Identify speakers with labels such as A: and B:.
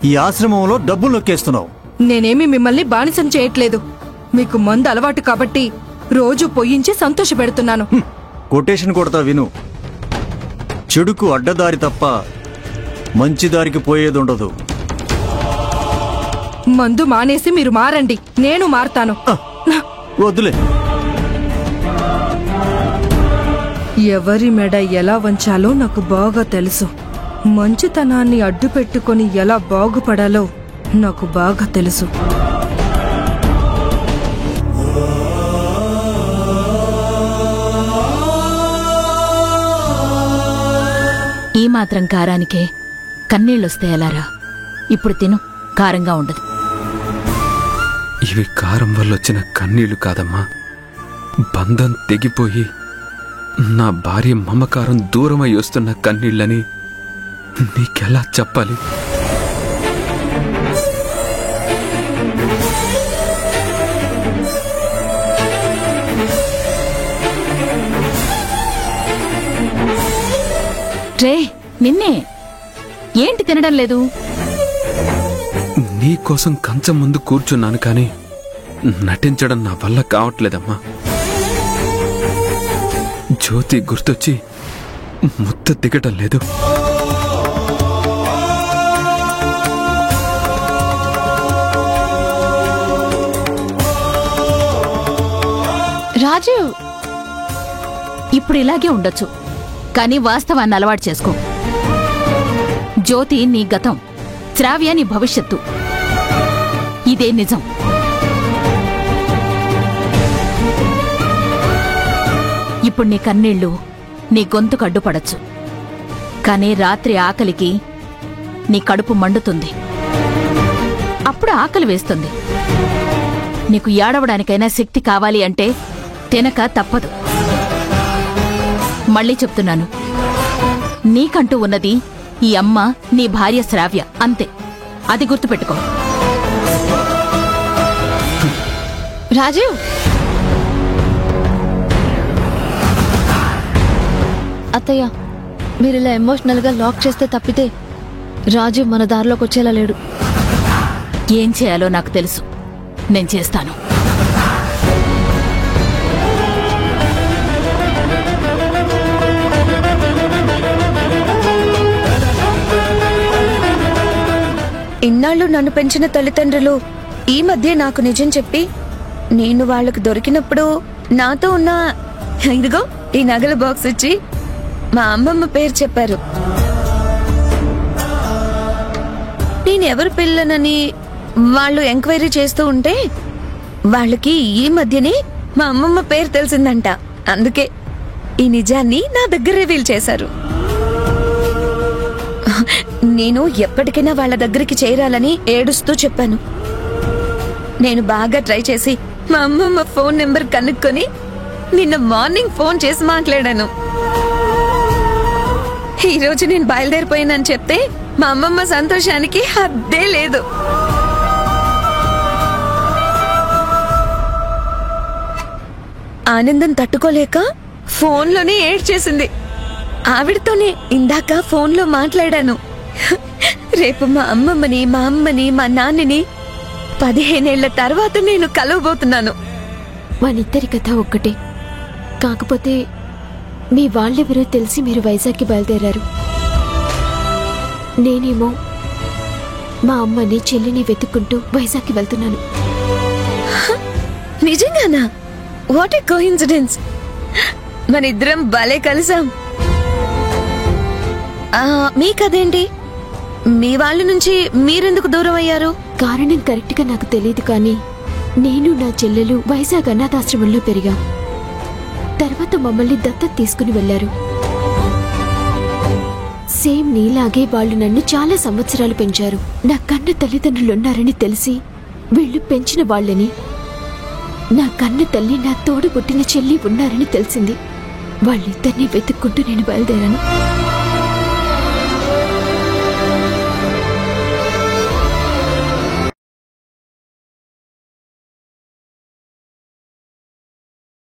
A: ఈ ఆశ్రమంలో డబ్బులు నొక్కేస్తున్నావు.
B: నేనేమి మిమ్మల్ని బానిసం చేయట్లేదు. మీకు మందు అలవాటు కాబట్టి రోజు పొయ్యించి సంతోష పెడుతున్నాను.
A: కొటేషన్ కొడతా విను. చెడుకు అడ్డదారి తప్ప మంచి దారికి పోయేదుండదు.
B: మందు మానేసి మీరు మారండి, నేను మారతాను.
A: వద్దులే.
B: ఎవరి మెడ ఎలా వంచాలో నాకు బాగా తెలుసు. మంచితనాన్ని అడ్డు పెట్టుకుని ఎలా బాగుపడాలో నాకు బాగా తెలుసు.
C: ఈ మాత్రం కారానికే కన్నీళ్ళొస్తే ఎలారా? ఇప్పుడు తిను, కారంగా ఉండదు.
D: ఇవి కారం వల్ల వచ్చిన కన్నీళ్లు కాదమ్మా, బంధం తెగిపోయి నా భార్య మమకారం దూరమై వస్తున్న కన్నీళ్ళని నీకెలా చెప్పాలి?
C: రే, నిన్నే ఏంటి తినడం లేదు?
D: నీకోసం కంచం ముందు కూర్చున్నాను, కానీ నటించడం నా వల్ల కావట్లేదమ్మా. జ్యోతి గుర్తొచ్చి ముద్ద దిగటం లేదు.
C: రాజు, ఇప్పుడు ఇలాగే ఉండొచ్చు, కానీ వాస్తవాన్ని అలవాటు చేసుకో. జ్యోతి నీ గతం, శ్రావ్య నీ భవిష్యత్తు. ఇదే నిజం. ఇప్పుడు నీ కన్నీళ్లు నీ గొంతుకు అడ్డుపడచ్చు, కానీ రాత్రి ఆకలికి నీ కడుపు మండుతుంది. అప్పుడు ఆకలి వేస్తుంది. నీకు ఏడవడానికైనా శక్తి కావాలి అంటే తినక తప్పదు. మళ్ళీ చెప్తున్నాను, నీకంటూ ఉన్నది ఈ అమ్మ, నీ భార్య శ్రావ్య, అంతే. అది గుర్తుపెట్టుకో.
E: రాజీవ్, అత్తయ్య, మీరిలా ఎమోషనల్ గా లాక్ చేస్తే తప్పితే రాజీవ్ మన దారిలోకి వచ్చేలా లేడు.
C: ఏం చేయాలో నాకు తెలుసు, నేను చేస్తాను.
F: ఇన్నాళ్ళు నన్ను పెంచిన తల్లిదండ్రులు ఈ మధ్య నాకు నిజం చెప్పి నేను వాళ్లకు దొరికినప్పుడు నాతో ఉన్న ఇదిగో ఈ నగల బాక్స్ ఇచ్చి మా అమ్మమ్మ పేరు చెప్పారు. నేను ఎవరి పిల్లనని వాళ్ళు ఎంక్వైరీ చేస్తూ ఉంటే వాళ్ళకి ఈ మధ్యనే మా అమ్మమ్మ పేరు తెలిసిందంట. అందుకే ఈ నిజాన్ని నా దగ్గర రివీల్ చేశారు. నేను ఎప్పటికైనా వాళ్ళ దగ్గరికి చేరాలని ఏడుస్తూ చెప్పాను. నేను బాగా ట్రై చేసి మా అమ్మమ్మ ఫోన్ నెంబర్ కనుక్కొని నిన్న మార్నింగ్ ఫోన్ చేసి మాట్లాడాను. ఈ రోజు నేను బయలుదేరిపోయానని చెప్తే మా అమ్మమ్మ సంతోషానికి హద్దే లేదు. ఆనందం తట్టుకోలేక ఫోన్లోనే ఏడ్చేసింది. ఆవిడతోనే ఇందాక ఫోన్లో మాట్లాడాను. రేపు మా అమ్మమ్మని, మా అమ్మని, మా నాన్నని 15 ఏళ్ల తర్వాత నేను కలవబోతున్నాను.
E: మనిద్దరి కథ ఒక్కటే, కాకపోతే మీ వాళ్ళెవరో తెలిసి మీరు వైజాగ్కి బయలుదేరారు. నేనేమో మా అమ్మని, చెల్లిని వెతుక్కుంటూ వైజాగ్కి వెళ్తున్నాను.
F: నిజంగానా? What a coincidence. మనిద్దరం భలే కలిసాం. మీకదేంటి? మీ వాళ్ళ నుంచి మీరెందుకు దూరం అయ్యారు?
E: కారణం కరెక్ట్ గా నాకు తెలియదు, కానీ నేను నా చెల్లెలు వైజాగ్ అనాథాశ్రమంలో పెరిగాం. తర్వాత మమ్మల్ని దత్తత తీసుకుని వెళ్లారు. సేమ్ నీలాగే వాళ్ళు నన్ను చాలా సంవత్సరాలు పెంచారు. నా కన్న తల్లిదండ్రులున్నారని తెలిసి వీళ్ళు పెంచిన వాళ్ళని, నా కన్న తల్లి, నా తోడు పుట్టిన చెల్లి ఉన్నారని తెలిసింది. వాళ్ళిద్దరినీ వెతుక్కుంటూ నేను బయలుదేరాను.